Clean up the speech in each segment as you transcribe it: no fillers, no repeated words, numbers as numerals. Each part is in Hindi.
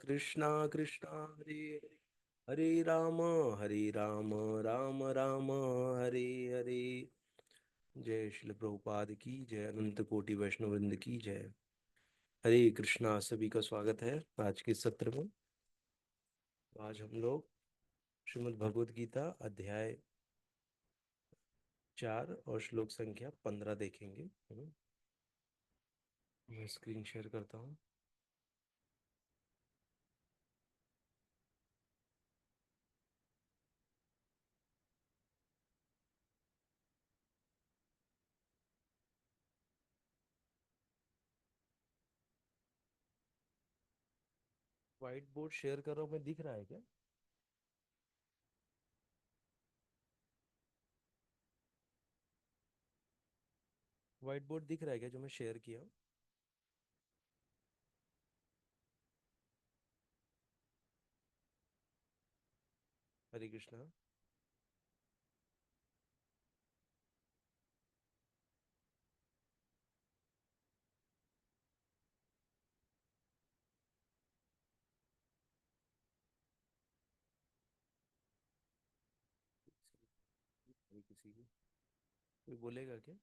कृष्णा कृष्णा हरे हरे, हरे राम राम राम हरे हरे। जय श्री प्रभुपाद की जय, अनंत कोटि वैष्णव वृंद की जय। हरे कृष्णा। सभी का स्वागत है आज के सत्र में। आज हम लोग श्रीमद् भगवद गीता अध्याय 4 और श्लोक संख्या 15 देखेंगे। मैं स्क्रीन शेयर करता हूँ। व्हाइट बोर्ड शेयर कर रहा हूँ मैं, दिख रहा है क्या? व्हाइट बोर्ड दिख रहा है क्या जो मैं शेयर किया? हरे कृष्णा। किसी को कोई बोलेगा क्या?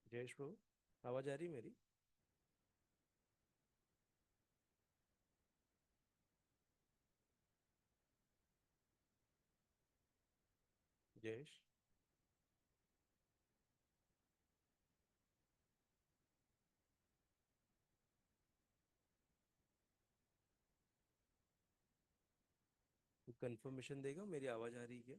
जयेश प्रभु, आवाज आ रही है मेरी? जयेश। कंफर्मेशन देगा मेरी आवाज आ रही है क्या?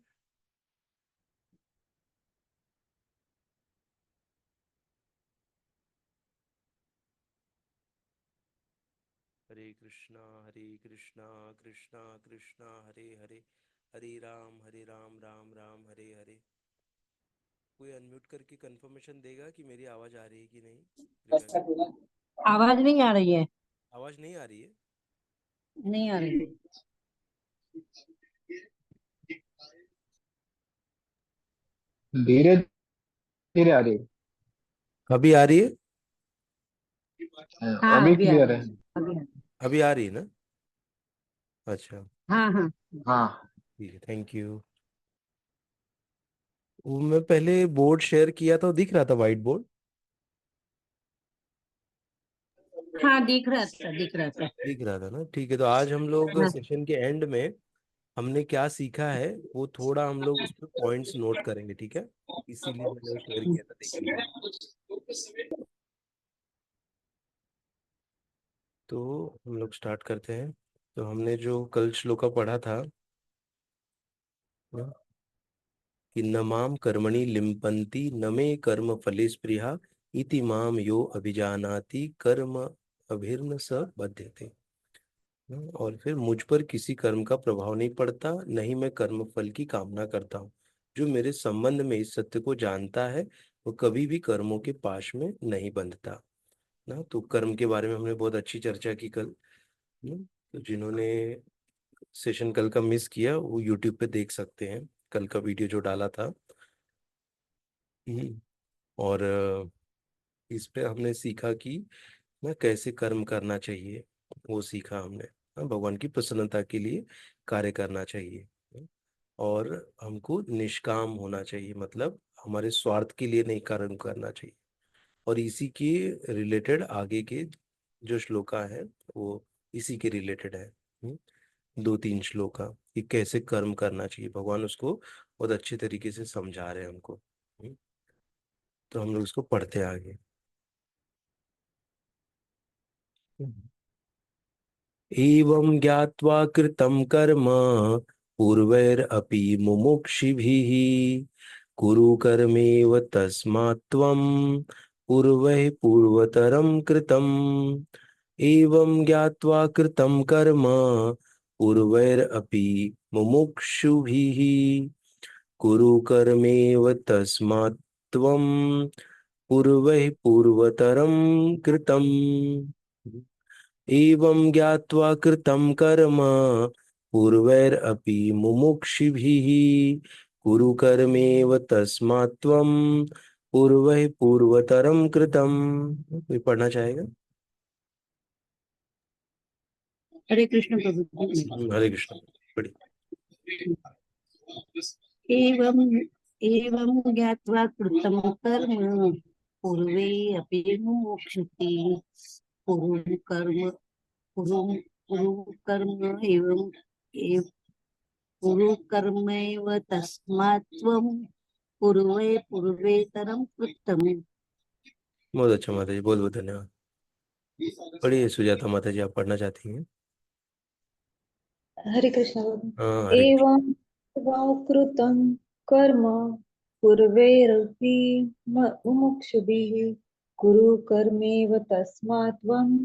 हरे कृष्णा कृष्णा कृष्णा हरे हरे, हरे राम राम हरे हरे। कोई अनम्यूट करके कंफर्मेशन देगा कि मेरी आवाज आ रही है कि नहीं, कृपया करके। आवाज नहीं आ रही है। आवाज नहीं आ रही है? नहीं आ रही। धीरे धीरे आ रही अभी आ रही है? है। हाँ अभी अभी आ क्लियर रही है। है। अभी आ रही अभी आ रही है ना? अच्छा, है। हाँ हाँ। हाँ, ठीक है, थैंक यू। वो मैं पहले बोर्ड शेयर किया था, दिख रहा था व्हाइट बोर्ड। हाँ दिख रहा था, दिख रहा था। दिख रहा था ना? ठीक है। तो आज हम लोग हाँ। सेशन के एंड में हमने क्या सीखा है वो थोड़ा हम लोग उस पर पॉइंट्स नोट करेंगे, ठीक है? इसीलिए मैंने वो शेयर किया था, देखिएगा। तो हम लोग स्टार्ट करते हैं। तो हमने जो कल श्लोका पढ़ा था ना, कि न माम कर्मणि लिम्पन्ति न मे कर्म फले स्पृहा इति माम यो अभिजानाति कर्म अभिर्न स बध्यते। और फिर मुझ पर किसी कर्म का प्रभाव नहीं पड़ता, नहीं मैं कर्म फल की कामना करता हूँ। जो मेरे संबंध में इस सत्य को जानता है वो कभी भी कर्मों के पाश में नहीं बंधता ना। तो कर्म के बारे में हमने बहुत अच्छी चर्चा की कल ना। तो जिन्होंने सेशन कल का मिस किया वो यूट्यूब पे देख सकते हैं, कल का वीडियो जो डाला था। और इस पे हमने सीखा कि ना कैसे कर्म करना चाहिए, वो सीखा हमने। भगवान की प्रसन्नता के लिए कार्य करना चाहिए और हमको निष्काम होना चाहिए, मतलब हमारे स्वार्थ के लिए नहीं कर्म करना चाहिए। और इसी के रिलेटेड आगे के जो श्लोका है वो इसी के रिलेटेड है। 2-3 श्लोका कि कैसे कर्म करना चाहिए, भगवान उसको बहुत अच्छे तरीके से समझा रहे हैं हमको। तो हम लोग इसको पढ़ते हैं आगे। एवं ज्ञात्वा कृतं कर्म पूर्वैरपि मुमुक्षिभिः कुरु कर्मेव तस्मात् त्वं पूर्वैः पूर्वतरं कृतम्। एवं ज्ञात्वा कृतं कर्म पूर्वैरपि मुमुक्षुभिः कुरु कर्मेव तस्मात् त्वं पूर्वैः पूर्वतरं कृतम्। एवं ज्ञात्वा कृतं कर्म पूर्वैरपि मुमुक्षुभिः कुरु कर्मेव तस्मात् त्वं पूर्वैः पूर्वतरं कृतम्। कोई पढ़ना चाहेगा? हरे कृष्ण प्रभु जी। हरे कृष्ण। पढ़िए। एवं एवं ज्ञात्वा कृतं कर्म पूर्वे अपि मुमुक्षुति कुरु कर्म कुरु कुरु कर्म कुरु कर्मैव तस्मात् त्वं पूर्वेतरं कृतम्। बहुत अच्छा माता जी, बहुत बहुत धन्यवाद। पढ़िए सुजाता माता जी, आप पढ़ना चाहती हैं? हरे कृष्ण। हाँ, हरे कृष्ण। एवं कृतं कर्म पूर्वैरपि मुमुक्षुभिः कुरु कर्मेव तस्मात् त्वं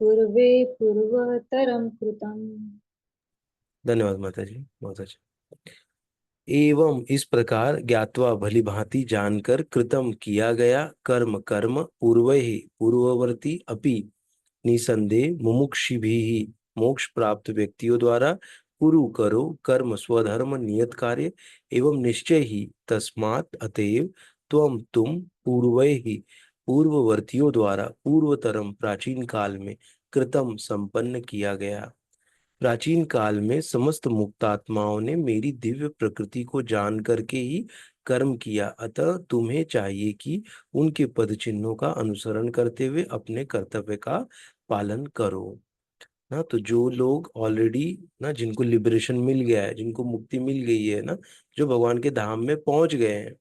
पूर्वे पूर्वतरं कृतम्। धन्यवाद माता जी, बहुत अच्छा। एवं इस प्रकार ज्ञात्वा भली भांति जानकर कृतम किया गया कर्म कर्म पूर्व ही पूर्ववर्ती अपि निसंदेह मुमुक्षिभी ही मोक्ष प्राप्त व्यक्तियों द्वारा कुरु करो कर्म स्वधर्म नियत कार्य एवं निश्चय ही तस्मात् अतएव तुम पूर्व ही पूर्ववर्तियों द्वारा पूर्वतरम प्राचीन काल में कृतम संपन्न किया गया। प्राचीन काल में समस्त मुक्तात्माओं ने मेरी दिव्य प्रकृति को जान करके ही कर्म किया, अतः तुम्हें चाहिए कि उनके पद चिन्हों का अनुसरण करते हुए अपने कर्तव्य का पालन करो। ना तो जो लोग ऑलरेडी ना जिनको लिबरेशन मिल गया है, जिनको मुक्ति मिल गई है ना, जो भगवान के धाम में पहुंच गए हैं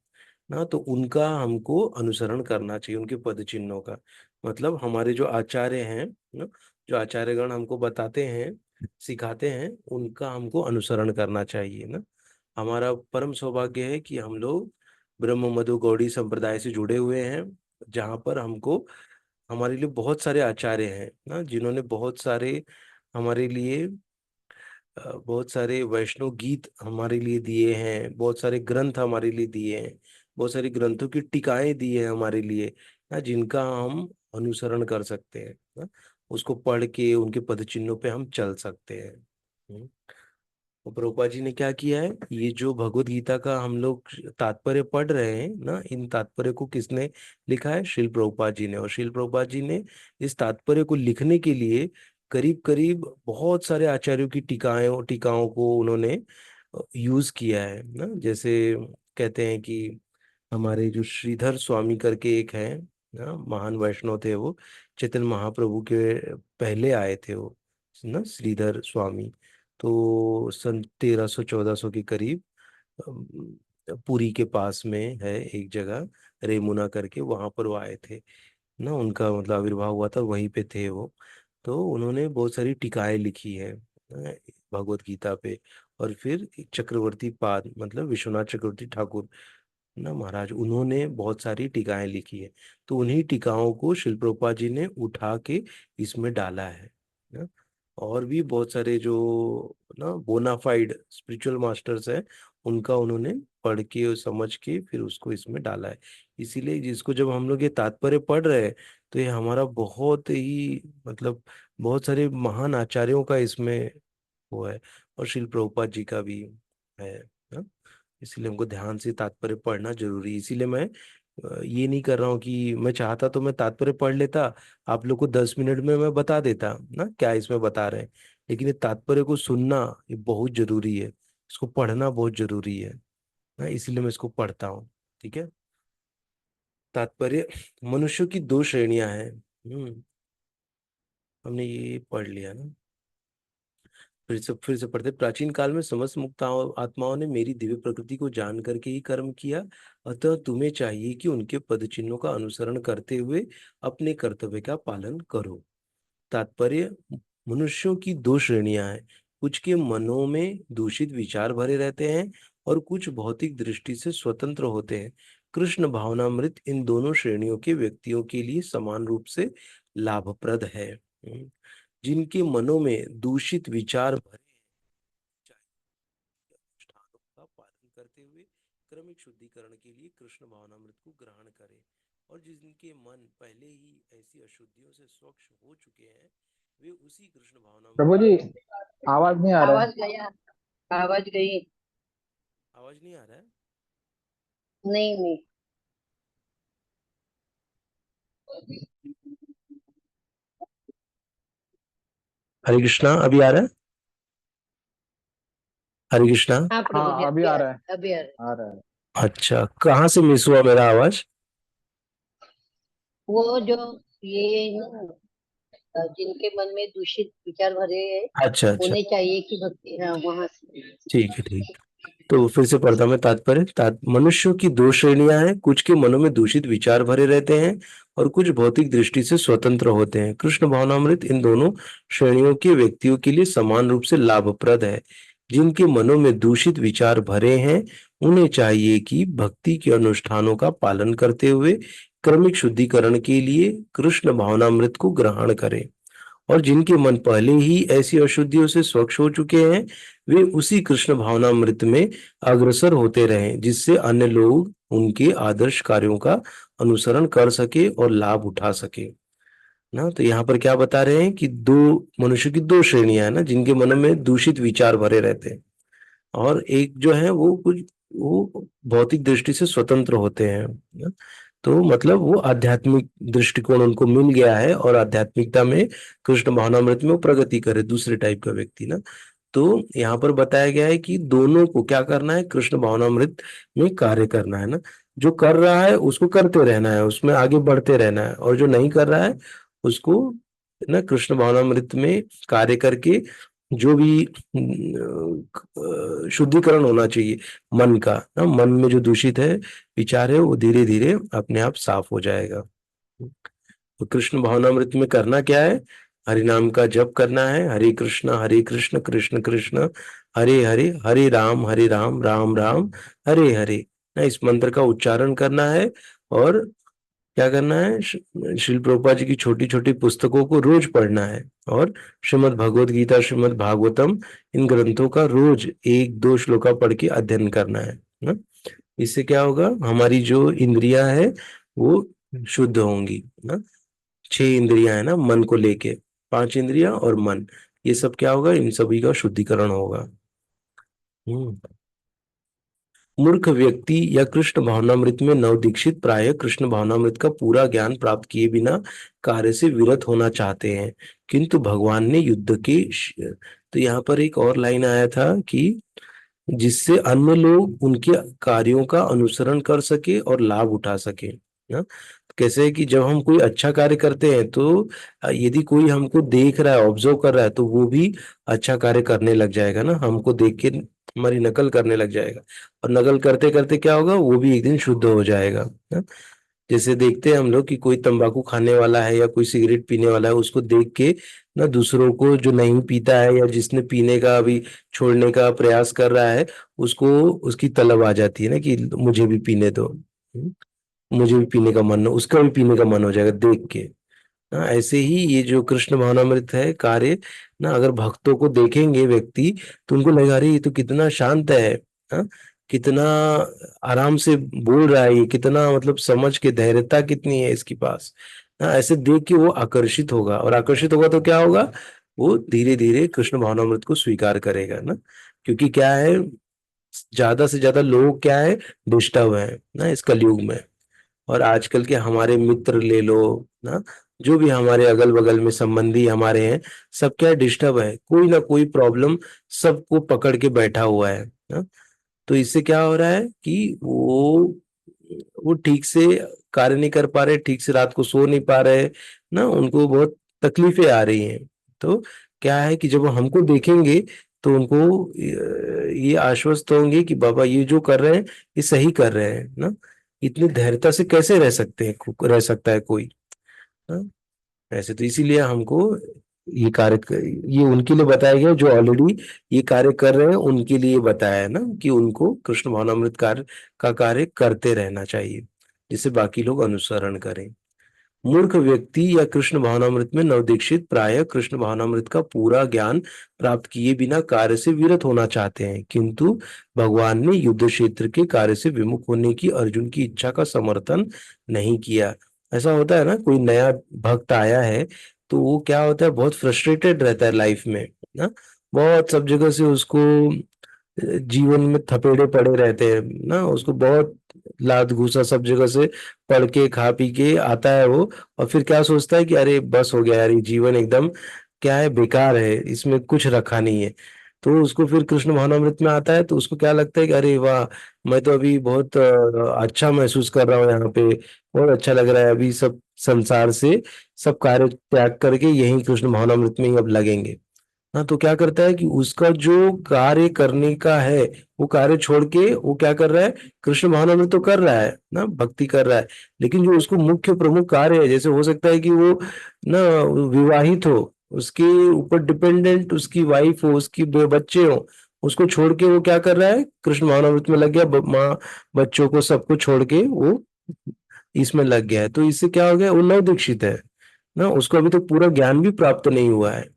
ना, तो उनका हमको अनुसरण करना चाहिए, उनके पद चिन्हों का। मतलब हमारे जो आचार्य हैं ना, जो आचार्यगण हमको बताते हैं, सिखाते हैं, उनका हमको अनुसरण करना चाहिए ना। हमारा परम सौभाग्य है कि हम लोग ब्रह्म मधु गौड़ी संप्रदाय से जुड़े हुए हैं, जहाँ पर हमको हमारे लिए बहुत सारे आचार्य हैं ना, जिन्होंने बहुत सारे हमारे लिए बहुत सारे वैष्णव गीत हमारे लिए दिए हैं, बहुत सारे ग्रंथ हमारे लिए दिए हैं, बहुत सारी ग्रंथों की टीकाएं दी है हमारे लिए ना, जिनका हम अनुसरण कर सकते हैं ना, उसको पढ़ के उनके पद चिन्हों पे हम चल सकते हैं। और प्रभुपाद जी ने क्या किया है, ये जो भगवत गीता का हम लोग तात्पर्य पढ़ रहे हैं ना, इन तात्पर्य को किसने लिखा है? श्रील प्रभुपाद जी ने। और श्रील प्रभुपाद जी ने इस तात्पर्य को लिखने के लिए करीब करीब बहुत सारे आचार्यों की टीकाओं को उन्होंने यूज किया है ना। जैसे कहते हैं कि हमारे जो श्रीधर स्वामी करके एक है ना, महान वैष्णव थे वो, चैतन्य महाप्रभु के पहले आए थे वो ना, श्रीधर स्वामी। तो सन 1300-1400 के करीब पुरी के पास में है एक जगह, रेमुना करके, वहां पर वो आए थे ना, उनका मतलब आविर्भाव हुआ था, वहीं पे थे वो। तो उन्होंने बहुत सारी टीकाएं लिखी है भगवत गीता पे। और फिर एक चक्रवर्ती पाद मतलब विश्वनाथ चक्रवर्ती ठाकुर ना महाराज, उन्होंने बहुत सारी टीकाएं लिखी है। तो उन्हीं टीकाओं को शिल प्रभुपाद जी ने उठा के इसमें डाला है ना। और भी बहुत सारे जो ना बोनाफाइड स्पिरिचुअल मास्टर्स हैं, उनका उन्होंने पढ़ के और समझ के फिर उसको इसमें डाला है। इसीलिए जिसको जब हम लोग ये तात्पर्य पढ़ रहे हैं, तो ये हमारा बहुत ही मतलब बहुत सारे महान आचार्यों का इसमें वो है, और शिल प्रभुपाद जी का भी है ना। इसीलिए हमको ध्यान से तात्पर्य पढ़ना जरूरी है। इसीलिए मैं ये नहीं कर रहा हूँ कि मैं चाहता तो मैं तात्पर्य पढ़ लेता, आप लोग को 10 मिनट में मैं बता देता ना क्या इसमें बता रहे हैं। लेकिन ये तात्पर्य को सुनना ये बहुत जरूरी है, इसको पढ़ना बहुत जरूरी है ना, इसीलिए मैं इसको पढ़ता हूँ। ठीक है। तात्पर्य, मनुष्यों की दो श्रेणियां हैं। हमने ये पढ़ लिया ना। फिर से पढ़ते। प्राचीन काल में समस्त मुक्त आत्माओं ने मेरी दिव्य प्रकृति को जान करके ही कर्म किया, अतः तुम्हें चाहिए कि उनके पद चिन्हों का अनुसरण करते हुए अपने कर्तव्य का पालन करो। तात्पर्य, मनुष्यों की दो श्रेणियां हैं। कुछ के मनों में दूषित विचार भरे रहते हैं और कुछ भौतिक दृष्टि से स्वतंत्र होते हैं। कृष्ण भावनामृत इन दोनों श्रेणियों के व्यक्तियों के लिए समान रूप से लाभप्रद है। जिनके मनों में दूषित विचार भरे हैं, चाहिए अनुष्ठानों का पालन करते हुए क्रमिक शुद्धिकरण के लिए कृष्ण भावनामृत को ग्रहण करें। और जिनके मन पहले ही ऐसी अशुद्धियों से स्वच्छ हो चुके हैं, वे उसी कृष्ण भावनामृत प्रभु जी, आवाज नहीं आ रहा है। आवाज गया, आवाज गई। आवाज नहीं आ रहा है। नहीं नहीं। हरे कृष्णा, अभी आ रहा है? हरे कृष्णा। हाँ प्रभु जी, हाँ, अभी अभी आ आ रहा रहा है। है, अभी आ रहा है। आ रहा है। अच्छा, कहाँ से मिस हुआ मेरा आवाज? वो जो ये ना, जिनके मन में दूषित विचार भरे हैं, अच्छा अच्छा, होने चाहिए कि भक्ति, हाँ वहां से। ठीक है ठीक। तो फिर से पढ़ता मैं तात्पर्य। मनुष्यों की दो श्रेणियां हैं, कुछ के मनों में दूषित विचार भरे रहते हैं और कुछ भौतिक दृष्टि से स्वतंत्र होते हैं। कृष्ण भावनामृत इन दोनों श्रेणियों के व्यक्तियों के लिए समान रूप से लाभप्रद है। जिनके मनों में दूषित विचार भरे हैं, उन्हें चाहिए कि भक्ति के अनुष्ठानों का पालन करते हुए क्रमिक शुद्धिकरण के लिए कृष्ण भावनामृत को ग्रहण करें। और जिनके मन पहले ही ऐसी अशुद्धियों से स्वच्छ हो चुके हैं, वे उसी कृष्ण भावनामृत में अग्रसर होते रहें, जिससे अन्य लोग उनके आदर्श कार्यों का अनुसरण कर सके और लाभ उठा सके। ना, तो यहाँ पर क्या बता रहे हैं कि दो मनुष्य की दो श्रेणियां है ना, जिनके मन में दूषित विचार भरे रहते हैं, और एक जो है वो भौतिक दृष्टि से स्वतंत्र होते हैं ना? तो मतलब वो आध्यात्मिक दृष्टिकोण उनको मिल गया है और आध्यात्मिकता में कृष्ण भावनामृत में वो प्रगति करे, दूसरे टाइप का व्यक्ति ना। तो यहाँ पर बताया गया है कि दोनों को क्या करना है, कृष्ण भावनामृत में कार्य करना है ना। जो कर रहा है उसको करते रहना है, उसमें आगे बढ़ते रहना है, और जो नहीं कर रहा है उसको ना कृष्ण भावनामृत में कार्य करके जो भी शुद्धिकरण होना चाहिए मन का ना, मन में जो दूषित है विचार है वो धीरे धीरे अपने आप साफ हो जाएगा। तो कृष्ण भावनामृत में करना क्या है? हरि नाम का जप करना है, हरे कृष्ण कृष्ण कृष्ण हरे हरे, हरे राम राम राम हरे हरे ना, इस मंत्र का उच्चारण करना है। और क्या करना है, श्रील प्रभुपाद जी की छोटी छोटी पुस्तकों को रोज पढ़ना है, और श्रीमद् भगवद गीता, श्रीमद् भागवतम, इन ग्रंथों का रोज एक दो श्लोका पढ़ के अध्ययन करना है ना। इससे क्या होगा, हमारी जो इंद्रियां है वो शुद्ध होंगी ना। छह इंद्रियां है ना मन को लेके, पांच इंद्रियां और मन, ये सब क्या होगा, इन सभी का शुद्धिकरण होगा। हम्म। मूर्ख व्यक्ति या कृष्ण भावनामृत में नवदीक्षित प्राय कृष्ण भावनामृत का पूरा ज्ञान प्राप्त किए बिना कार्य से विरत होना चाहते हैं, किंतु भगवान ने युद्ध के तो यहाँ पर एक और लाइन आया था कि जिससे अन्य लोग उनके कार्यों का अनुसरण कर सके और लाभ उठा सके ना। कैसे है कि जब हम कोई अच्छा कार्य करते हैं तो यदि कोई हमको देख रहा है, ऑब्जर्व कर रहा है, तो वो भी अच्छा कार्य करने लग जाएगा ना, हमको देख के हमारी नकल करने लग जाएगा, और नकल करते करते क्या होगा, वो भी एक दिन शुद्ध हो जाएगा ना। जैसे देखते हैं हम लोग कि कोई तंबाकू खाने वाला है या कोई सिगरेट पीने वाला है, उसको देख के ना दूसरों को, जो नहीं पीता है या जिसने पीने का अभी छोड़ने का प्रयास कर रहा है, उसको उसकी तलब आ जाती है ना कि मुझे भी पीने दो। मुझे भी पीने का मन, उसका भी पीने का मन हो जाएगा देख के ना। ऐसे ही ये जो कृष्ण भावनामृत है कार्य ना, अगर भक्तों को देखेंगे व्यक्ति, तो उनको लगेगा अरे ये तो कितना शांत है ना, कितना आराम से बोल रहा है, ये कितना मतलब समझ के धैर्यता कितनी है इसके पास ना। ऐसे देख के वो आकर्षित होगा, और आकर्षित होगा तो क्या होगा, वो धीरे धीरे कृष्ण भावनामृत को स्वीकार करेगा ना। क्योंकि क्या है, ज्यादा से ज्यादा लोग क्या है, डिस्टर्ब है ना इस कलयुग में। और आजकल के हमारे मित्र ले लो ना, जो भी हमारे अगल बगल में संबंधी हमारे हैं, सब क्या डिस्टर्ब है, कोई ना कोई प्रॉब्लम सबको पकड़ के बैठा हुआ है ना। तो इससे क्या हो रहा है कि वो ठीक से कार्य नहीं कर पा रहे, ठीक से रात को सो नहीं पा रहे ना, उनको बहुत तकलीफें आ रही हैं। तो क्या है कि जब वो हमको देखेंगे तो उनको ये आश्वस्त होंगे कि बाबा ये जो कर रहे हैं ये सही कर रहे हैं ना। इतनी धैर्यता से कैसे रह सकते हैं, रह सकता है कोई ना। ऐसे तो इसीलिए हमको ये ये उनके लिए बताया गया जो ऑलरेडी ये कार्य कर रहे हैं, उनके लिए बताया है ना, कि उनको कृष्ण भावनामृत कार्य का कार्य करते रहना चाहिए, जिससे बाकी लोग अनुसरण करें। मूर्ख व्यक्ति या कृष्ण भावनामृत में नवदीक्षित प्राय कृष्ण भावनामृत का पूरा ज्ञान प्राप्त किए बिना कार्य से विरत होना चाहते हैं, किंतु भगवान ने युद्ध क्षेत्र के कार्य से विमुख होने की अर्जुन की इच्छा का समर्थन नहीं किया। ऐसा होता है ना, कोई नया भक्त आया है तो वो क्या होता है, बहुत फ्रस्ट्रेटेड रहता है लाइफ में ना, बहुत सब जगह से उसको जीवन में थपेड़े पड़े रहते हैं ना, उसको बहुत लात घूसा सब जगह से पढ़ के खा पी के आता है वो, और फिर क्या सोचता है कि अरे बस हो गया यार, ये जीवन एकदम क्या है, बेकार है, इसमें कुछ रखा नहीं है। तो उसको फिर कृष्ण भावनामृत में आता है तो उसको क्या लगता है कि अरे वाह, मैं तो अभी बहुत अच्छा महसूस कर रहा हूँ यहाँ पे, बहुत अच्छा लग रहा है, अभी सब संसार से सब कार्य त्याग करके यही कृष्ण भावनामृत में ही अब लगेंगे। हाँ, तो क्या करता है कि उसका जो कार्य करने का है वो कार्य छोड़ के वो क्या कर रहा है, कृष्ण भावनामृत तो कर रहा है ना, भक्ति कर रहा है, लेकिन जो उसको मुख्य प्रमुख कार्य है, जैसे हो सकता है कि वो ना विवाहित हो, उसके ऊपर डिपेंडेंट उसकी वाइफ हो, उसकी बच्चे हो, उसको छोड़ के वो क्या कर रहा है, कृष्ण भावनामृत में लग गया, माँ बच्चों को सबको छोड़ के वो इसमें लग गया है। तो इससे क्या हो गया, वो नव दीक्षित है ना, उसको अभी तक पूरा ज्ञान भी प्राप्त नहीं हुआ है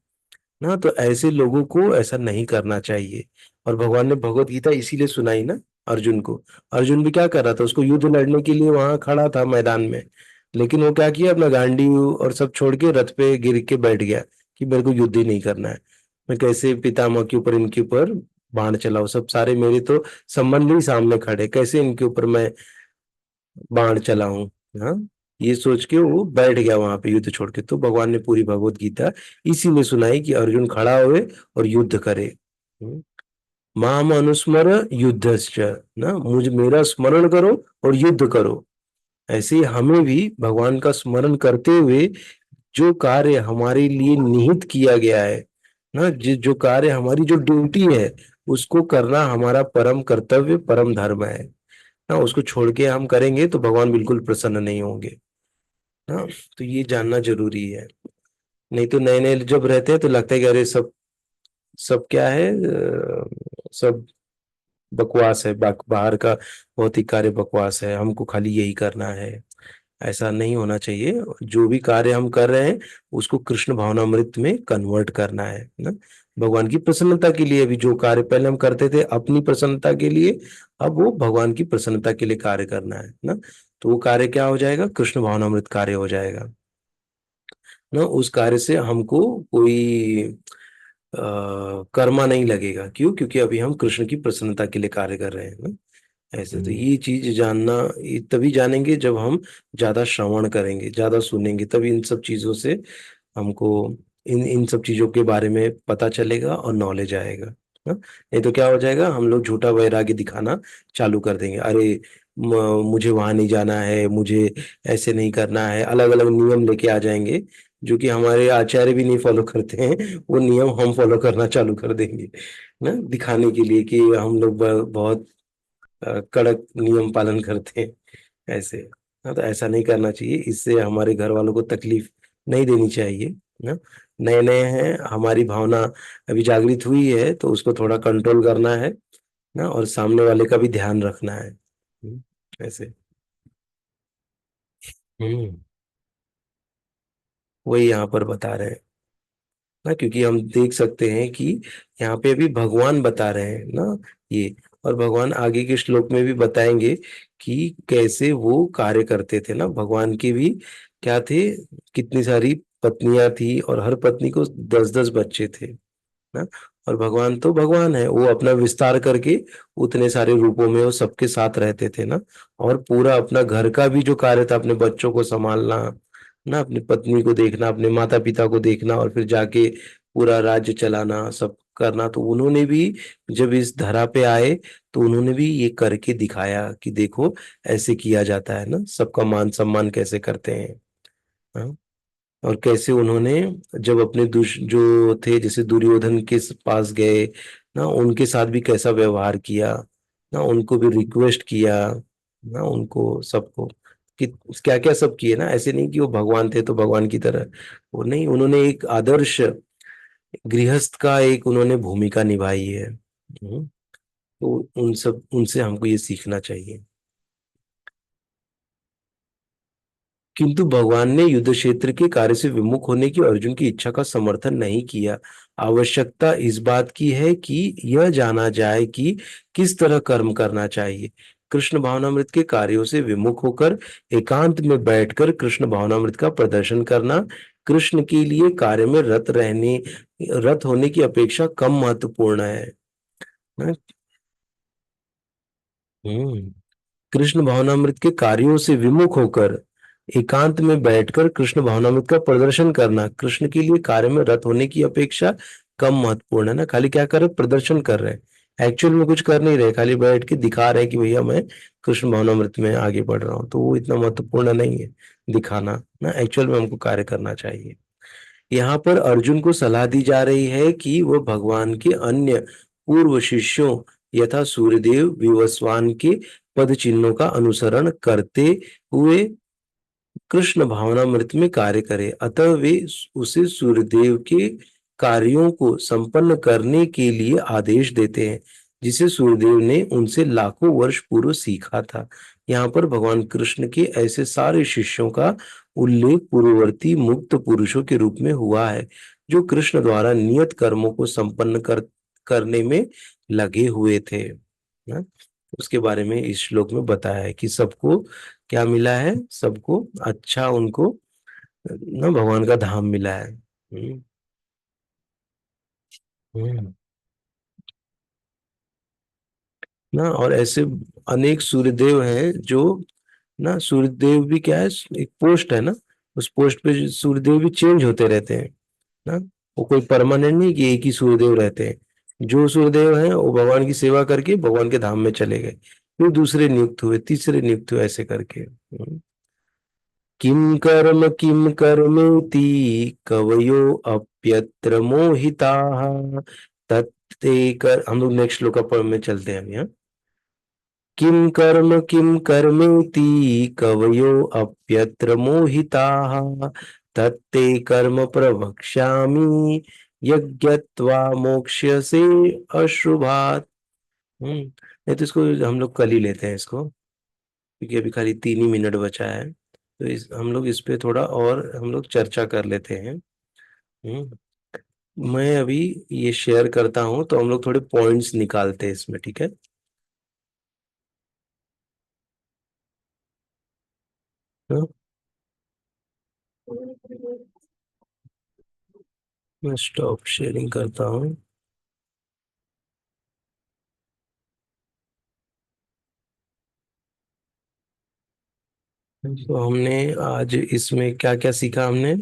ना। तो ऐसे लोगों को ऐसा नहीं करना चाहिए। और भगवान ने भगवत गीता इसीलिए सुनाई ना अर्जुन को। अर्जुन भी क्या कर रहा था, उसको युद्ध लड़ने के लिए वहां खड़ा था मैदान में, लेकिन वो क्या किया, अपना गांडीव और सब छोड़ के रथ पे गिर के बैठ गया कि मेरे को युद्ध ही नहीं करना है, मैं कैसे पितामह के ऊपर इनके ऊपर बाण चलाऊं, सब सारे मेरे तो संबंधी सामने खड़े, कैसे इनके ऊपर मैं बाण चलाऊं। हाँ, ये सोच के वो बैठ गया वहां पे युद्ध छोड़ के। तो भगवान ने पूरी भगवत गीता इसीलिए सुनाई कि अर्जुन खड़ा हुए और युद्ध करे। हम्म, माम अनुस्मर युद्धश्च, ना मुझ मेरा स्मरण करो और युद्ध करो। ऐसे ही हमें भी भगवान का स्मरण करते हुए जो कार्य हमारे लिए निहित किया गया है ना, जो कार्य हमारी जो ड्यूटी है उसको करना हमारा परम कर्तव्य परम धर्म है ना, उसको छोड़ के हम करेंगे तो भगवान बिल्कुल प्रसन्न नहीं होंगे ना। तो ये जानना जरूरी है। नहीं तो नए नए जब रहते हैं तो लगता है कि अरे सब सब क्या है, सब बकवास है, बाहर का भौतिक कार्य बकवास है, हमको खाली यही करना है। ऐसा नहीं होना चाहिए, जो भी कार्य हम कर रहे हैं उसको कृष्ण भावनामृत में कन्वर्ट करना है ना, भगवान की प्रसन्नता के लिए। अभी जो कार्य पहले हम करते थे अपनी प्रसन्नता के लिए, अब वो भगवान की प्रसन्नता के लिए कार्य करना है ना। तो वो कार्य क्या हो जाएगा, कृष्ण भावनामृत कार्य हो जाएगा ना। उस कार्य से हमको कोई कर्मा नहीं लगेगा, क्यों, क्योंकि अभी हम कृष्ण की प्रसन्नता के लिए कार्य कर रहे हैं ना। ऐसे तो ये चीज जानना, ये तभी जानेंगे जब हम ज्यादा श्रवण करेंगे, ज्यादा सुनेंगे, तभी इन सब चीजों से हमको इन इन सब चीजों के बारे में पता चलेगा और नॉलेज आएगा ना। नहीं तो क्या हो जाएगा, हम लोग झूठा वैराग्य दिखाना चालू कर देंगे, अरे मुझे वहां नहीं जाना है, मुझे ऐसे नहीं करना है, अलग अलग नियम लेके आ जाएंगे जो कि हमारे आचार्य भी नहीं फॉलो करते हैं, वो नियम हम फॉलो करना चालू कर देंगे ना, दिखाने के लिए कि हम लोग बहुत कड़क नियम पालन करते हैं ऐसे। हाँ, तो ऐसा नहीं करना चाहिए, इससे हमारे घर वालों को तकलीफ नहीं देनी चाहिए ना। नए नए हैं, हमारी भावना अभी जागृत हुई है तो उसको थोड़ा कंट्रोल करना है ना, और सामने वाले का भी ध्यान रखना है। ऐसे। हम्म वही यहाँ पर बता रहे हैं ना, क्योंकि हम देख सकते हैं कि यहाँ पे अभी भगवान बता रहे हैं ना ये, और भगवान आगे के श्लोक में भी बताएंगे कि कैसे वो कार्य करते थे ना। भगवान के भी क्या थे, कितनी सारी पत्नियां थी और हर पत्नी को 10-10 बच्चे थे ना। और भगवान तो भगवान है, वो अपना विस्तार करके उतने सारे रूपों में वो सबके साथ रहते थे ना। और पूरा अपना घर का भी जो कार्य था, अपने बच्चों को संभालना ना, अपनी पत्नी को देखना, अपने माता पिता को देखना, और फिर जाके पूरा राज्य चलाना, सब करना, तो उन्होंने भी जब इस धरा पे आए तो उन्होंने भी ये करके दिखाया कि देखो ऐसे किया जाता है ना, सबका मान सम्मान कैसे करते हैं। हाँ? और कैसे उन्होंने जब अपने जो थे जैसे दुर्योधन के पास गए ना, उनके साथ भी कैसा व्यवहार किया ना, उनको भी रिक्वेस्ट किया ना, उनको सबको कि क्या क्या सब किए ना। ऐसे नहीं कि वो भगवान थे तो भगवान की तरह, वो नहीं, उन्होंने एक आदर्श गृहस्थ का एक उन्होंने भूमिका निभाई है। तो उन सब उनसे हमको ये सीखना चाहिए। किंतु भगवान ने युद्ध क्षेत्र के कार्य से विमुख होने की अर्जुन की इच्छा का समर्थन नहीं किया। आवश्यकता इस बात की है कि यह जाना जाए कि किस तरह कर्म करना चाहिए। कृष्ण भावनामृत के कार्यों से विमुख होकर एकांत में बैठकर कृष्ण भावनामृत का प्रदर्शन करना कृष्ण के लिए कार्य में रत होने की अपेक्षा कम महत्वपूर्ण है ना। हम्म कृष्ण भावनामृत के कार्यों से विमुख होकर एकांत में बैठकर कृष्ण भावनामृत का प्रदर्शन करना कृष्ण के लिए कार्य में रत होने की अपेक्षा कम महत्वपूर्ण है ना। खाली क्या कर रहे, प्रदर्शन कर रहे हैं, एक्चुअल में कुछ कर नहीं रहे, खाली बैठ के दिखा रहे हैं कि भैया मैं कृष्ण भावनामृत में आगे बढ़ रहा हूँ, तो वो इतना महत्वपूर्ण नहीं है दिखाना ना। एक्चुअल में हमको कार्य करना चाहिए। यहाँ पर अर्जुन को सलाह दी जा रही है कि वह भगवान के अन्य पूर्व शिष्यों यथा सूर्यदेव विवस्वान के पद चिन्हों का अनुसरण करते हुए कृष्ण भावनामृत में कार्य करे। अतः वे उसे सूर्यदेव के कार्यों को संपन्न करने के लिए आदेश देते हैं, जिसे सूर्यदेव ने उनसे लाखों वर्ष पूर्व सीखा था। यहाँ पर भगवान कृष्ण के ऐसे सारे शिष्यों का उल्लेख पूर्ववर्ती मुक्त पुरुषों के रूप में हुआ है, जो कृष्ण द्वारा नियत कर्मों को संपन्न करने में लगे हुए थे ना। उसके बारे में इस श्लोक में बताया है कि सबको क्या मिला है, सबको अच्छा उनको ना भगवान का धाम मिला है। हम्म। ना और ऐसे अनेक सूर्यदेव हैं जो ना, सूर्यदेव भी क्या है, एक पोस्ट है ना, उस पोस्ट पे जो सूर्यदेव भी चेंज होते रहते हैं ना। वो कोई परमानेंट नहीं कि एक ही सूर्यदेव रहते हैं। जो सूर्यदेव हैं वो भगवान की सेवा करके भगवान के धाम में चले गए, फिर दूसरे नियुक्त हुए, तीसरे नियुक्त हुए, ऐसे करके। किम कर्मेति कवयो अप्यत्र मोहिताः तत्ते कर, हम लोग नेक्स्ट श्लोक में चलते हैं हम यहाँ। किम कर्मेति कवयो अप्यत्र मोहिताः तत्ते कर्म प्रवक्ष्यामि यज्ञत्वा मोक्ष्यसे अशुभात्। नहीं तो इसको हम लोग कल ही लेते हैं इसको, क्योंकि अभी खाली 3 ही मिनट बचा है, तो हम लोग इस पे थोड़ा और हम लोग चर्चा कर लेते हैं। हम्म मैं अभी ये शेयर करता हूँ तो हम लोग थोड़े पॉइंट्स निकालते हैं इसमें, ठीक है। हाँ, मैं स्टॉप शेयरिंग करता हूँ। तो हमने आज इसमें क्या क्या सीखा हमने।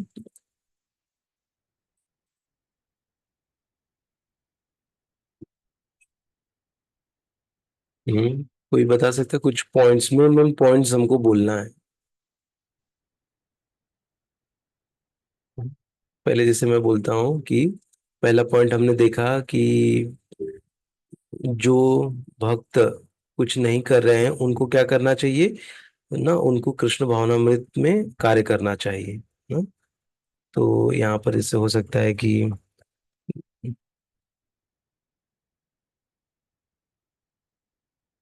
कोई बता सकता है कुछ पॉइंट्स, मेन पॉइंट्स हमको बोलना है। पहले जैसे मैं बोलता हूँ कि पहला पॉइंट हमने देखा कि जो भक्त कुछ नहीं कर रहे हैं उनको क्या करना चाहिए ना, उनको कृष्ण भावनामृत में कार्य करना चाहिए ना। तो यहाँ पर इससे हो सकता है कि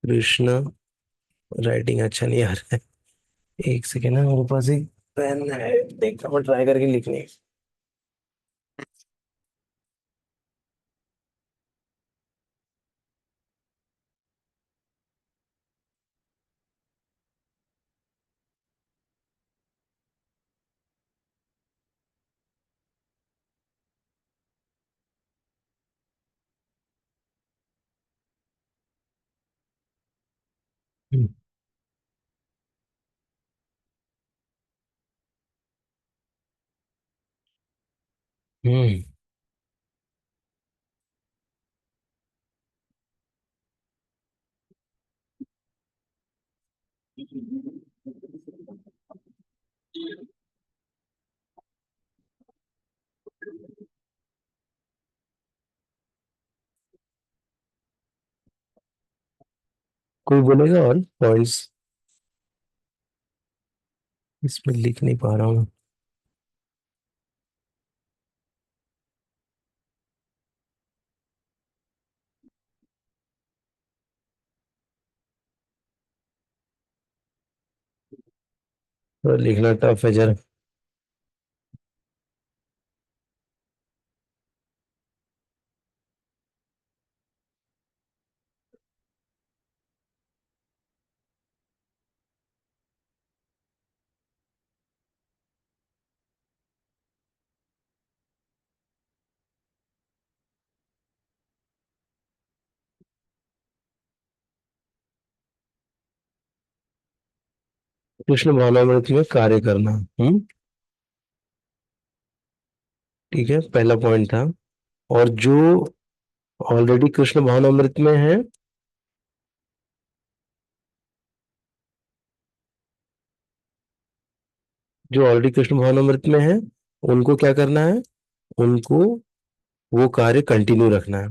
कृष्ण, राइटिंग अच्छा नहीं आ रहा है, एक सेकेंड ना, मेरे पास एक पेन है, देखता मैं ट्राई करके लिखने। हम्म हम्म, कोई बोलेगा और पॉइंट्स, इसमें लिख नहीं पा रहा हूँ। थोड़ा लिखना टफ है जरा। कृष्ण भावनामृत में कार्य करना। ठीक है, पहला पॉइंट था। और जो ऑलरेडी कृष्ण भावनामृत में है, जो ऑलरेडी कृष्ण भावनामृत में है, उनको क्या करना है? उनको वो कार्य कंटिन्यू रखना है।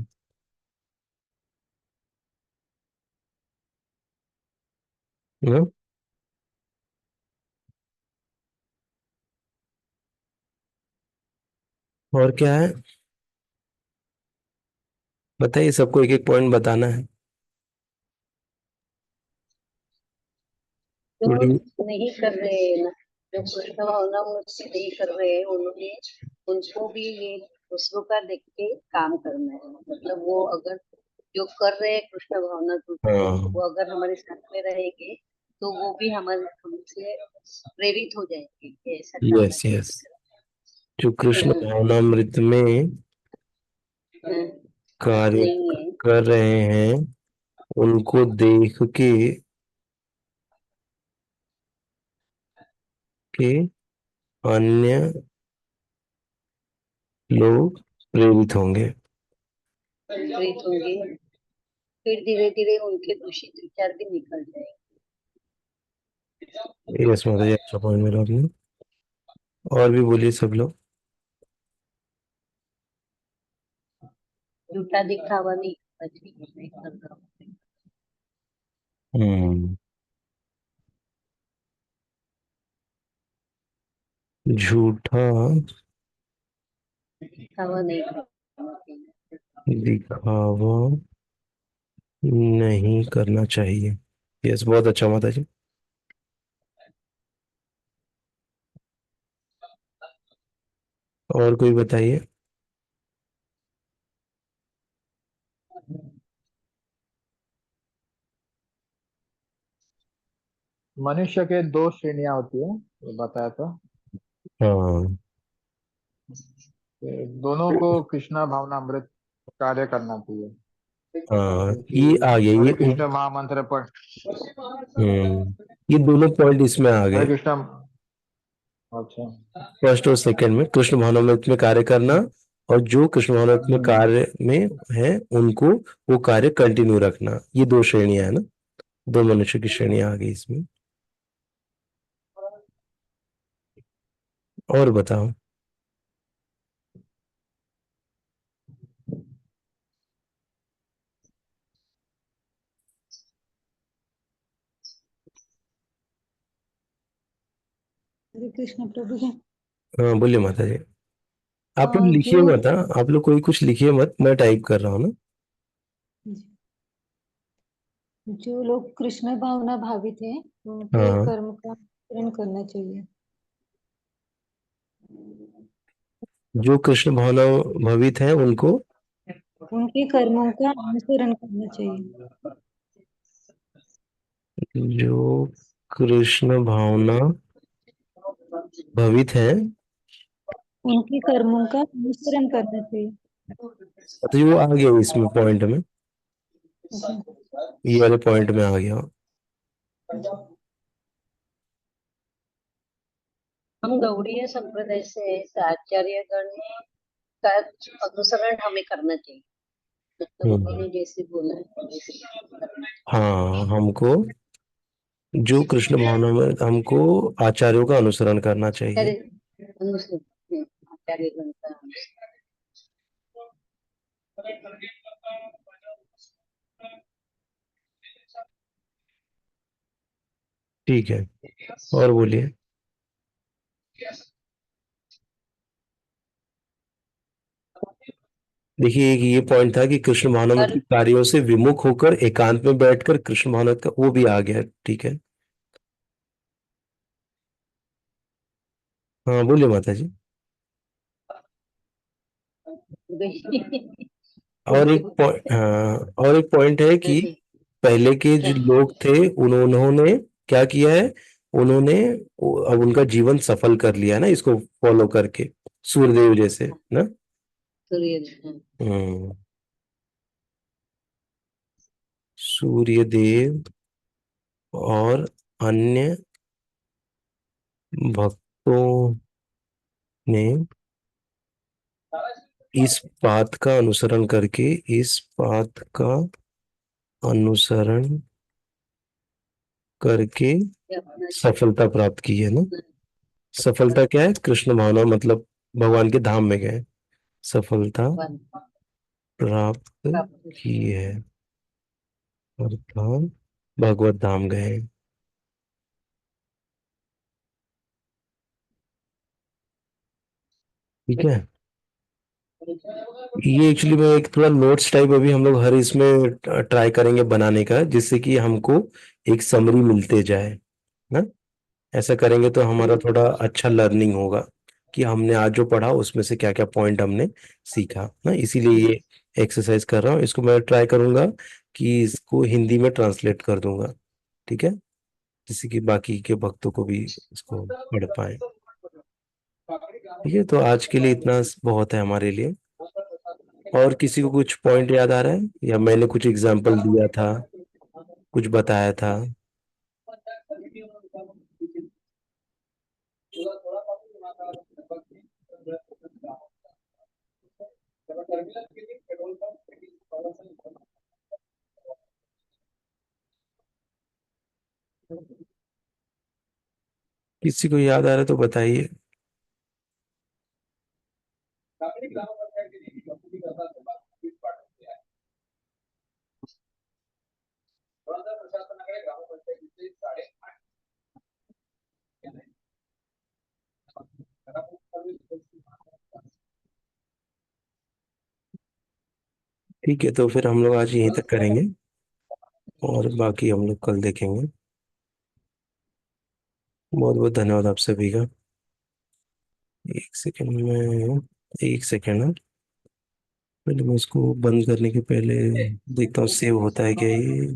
ना? और क्या है, बताइए, सबको एक एक पॉइंट बताना है। जो थोड़ी। नहीं कर रहे हैं ना, जो कृष्ण भावना मुझसे नहीं कर रहे हैं, उन्होंने उनको भी ये दूसरों का देख के काम करना है। मतलब वो अगर जो कर रहे हैं कृष्ण भावना दूसरे, हाँ। वो अगर हमारे साथ में रहेंगे तो वो भी हमारे हमसे प्रेरित हो जाएंगे कि ऐसा करना यस चाहिए। यस। जो कृष्ण भावनामृत में हाँ, कार्य नहीं है। कर रहे हैं, उनको देख के अन्य लोग प्रेरित होंगे। प्रेरित होंगे, फिर धीरे धीरे उनके दूषित विचार भी निकल जाएंगे। यस माता जी, अच्छा पॉइंट मेरा आपने। और भी बोलिए सब लोग। झूठा दिखावा नहीं करना। हम्म। झूठा दिखावा नहीं करना चाहिए। दिखावा नहीं करना चाहिए। यस, बहुत अच्छा माता जी। और कोई बताइए। मनुष्य के दो श्रेणियां होती है, ये बताया था। हाँ कि दोनों को कृष्णा भावनामृत कार्य करना चाहिए, हाँ, क्योंकि ये आ गया ये। हरे कृष्ण महामंत्र पर ये दोनों पॉइंट इसमें आ हरे गए। कृष्ण। अच्छा। फर्स्ट और सेकंड में कृष्ण भावनामृत में कार्य करना, और जो कृष्ण भावनामृत में हम्म। कार्य में है, उनको वो कार्य कंटिन्यू रखना। ये दो श्रेणियां है ना, दो मनुष्य की श्रेणियां आ गई इसमें। और बताओ। हरे कृष्ण प्रभु जी। हाँ बोलिए माता जी। आप लोग लिखिए जो मत, हाँ आप लोग कोई कुछ लिखिए मत, मैं टाइप कर रहा हूँ ना। जो लोग कृष्ण भावना भावित हैं, उनके हाँ। कर्म का अनुसरण करना चाहिए। जो कृष्ण भावना भवित है उनको। उनके कर्मों का अनुसरण करना चाहिए। जो कृष्ण भावना भवित है, उनके कर्मों का अनुसरण करना चाहिए। तो ये वो आ गया इसमें पॉइंट में, अच्छा। ये वाले पॉइंट में आ गया। अच्छा। हम गौड़ीय संप्रदाय से हैं, तो आचार्यगण का अनुसरण हमें करना चाहिए। मतलब हम्म। उन्होंने जैसे बोला है वैसे करना हाँ, हमको जो कृष्ण भावना में, हमको आचार्यों का अनुसरण करना चाहिए। चाहिए। आचार्यगण का अनुसरण। ठीक है, और बोलिए। देखिए, एक ये पॉइंट था कि कृष्ण भावनामृत पर के कार्यों से विमुख होकर एकांत में बैठकर कृष्ण भावनामृत का, वो भी आ गया। ठीक है। हाँ बोलिए माता जी। और एक पॉइंट, हाँ, और एक पॉइंट है कि पहले के जो लोग थे, उन्होंने क्या किया है? उन्होंने अब उनका जीवन सफल कर लिया है ना, इसको फॉलो करके, सूर्यदेव जैसे ना। सूर्य। हम्म। सूर्यदेव और अन्य भक्तों ने इस बात का अनुसरण करके, इस बात का अनुसरण करके ये अपना सफलता प्राप्त की है ना। सफलता क्या है? कृष्ण भावना, मतलब भगवान के धाम में गए, सफलता वन प्राप्त प्राप्त की है, अर्थात भगवत धाम गए। ठीक है। ये एक्चुअली मैं एक थोड़ा नोट्स टाइप अभी हम लोग हर इसमें ट्राई करेंगे बनाने का, जिससे कि हमको एक समरी मिलते जाए ना। ऐसा करेंगे तो हमारा थोड़ा अच्छा लर्निंग होगा कि हमने आज जो पढ़ा उसमें से क्या क्या पॉइंट हमने सीखा ना। इसीलिए ये एक्सरसाइज कर रहा हूँ। इसको मैं ट्राई करूंगा कि इसको हिंदी में ट्रांसलेट कर दूंगा। ठीक है, जिससे कि बाकी के भक्तों को भी इसको पढ़ पाए। ठीक है, तो आज के लिए इतना बहुत है हमारे लिए। और किसी को कुछ पॉइंट याद आ रहा है, या मैंने कुछ एग्जांपल दिया था, कुछ बताया था? किसी को याद आ रहा है तो बताइए। ठीक है, तो फिर हम लोग आज यहीं तक करेंगे और बाकी हम लोग कल देखेंगे। बहुत बहुत धन्यवाद आप सभी का। एक सेकंड में, एक सेकंड ना, पहले मैं इसको बंद करने के पहले देखता हूँ सेव होता है क्या ये।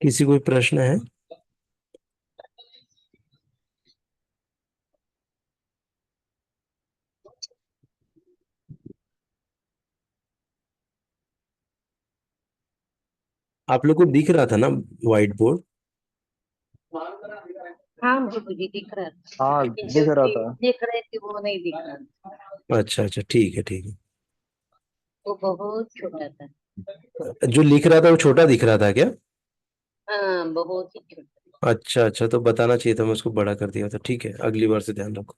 किसी कोई प्रश्न है? आप लोग को दिख रहा था ना व्हाइट बोर्ड? हाँ मुझे दिख रहा था, हाँ लेकिन जो दिख रहा था। देख रहे थे वो नहीं दिख रहा था। अच्छा अच्छा, ठीक है ठीक वो बहुत छोटा था। है। जो लिख रहा था वो छोटा दिख रहा था क्या? हाँ बहुत ही छोटा। अच्छा अच्छा, तो बताना चाहिए था, मैं उसको बड़ा कर दिया था। ठीक है, अगली बार से ध्यान रखो।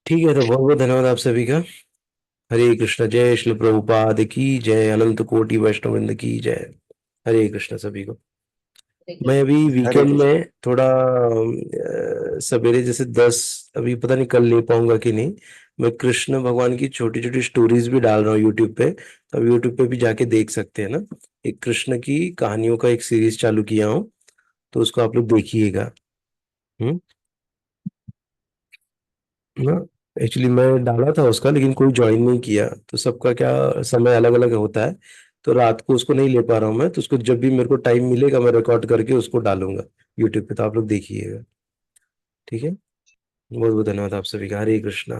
ठीक है, तो बहुत बहुत धन्यवाद आप सभी का। हरे कृष्ण। जय श्री प्रभुपाद की जय, अनंत कोटि वैष्णववृंद की जय। हरे कृष्ण सभी को। मैं अभी हरे वीकेंड कृष्ण। में थोड़ा सवेरे जैसे 10, अभी पता नहीं कल ले पाऊंगा कि नहीं, मैं कृष्ण भगवान की छोटी छोटी स्टोरीज भी डाल रहा हूँ यूट्यूब पे। तो अब यूट्यूब पे भी जाके देख सकते हैं ना। एक कृष्ण की कहानियों का एक सीरीज चालू किया हूँ, तो उसको आप लोग देखिएगा। हम्म। ना, एक्चुअली मैं डाला था उसका, लेकिन कोई ज्वाइन नहीं किया, तो सबका क्या समय अलग अलग होता है। तो रात को उसको नहीं ले पा रहा हूँ मैं, तो उसको जब भी मेरे को टाइम मिलेगा मैं रिकॉर्ड करके उसको डालूंगा यूट्यूब पे, तो आप लोग देखिएगा। ठीक है, बहुत बहुत धन्यवाद आप सभी का। हरे कृष्णा।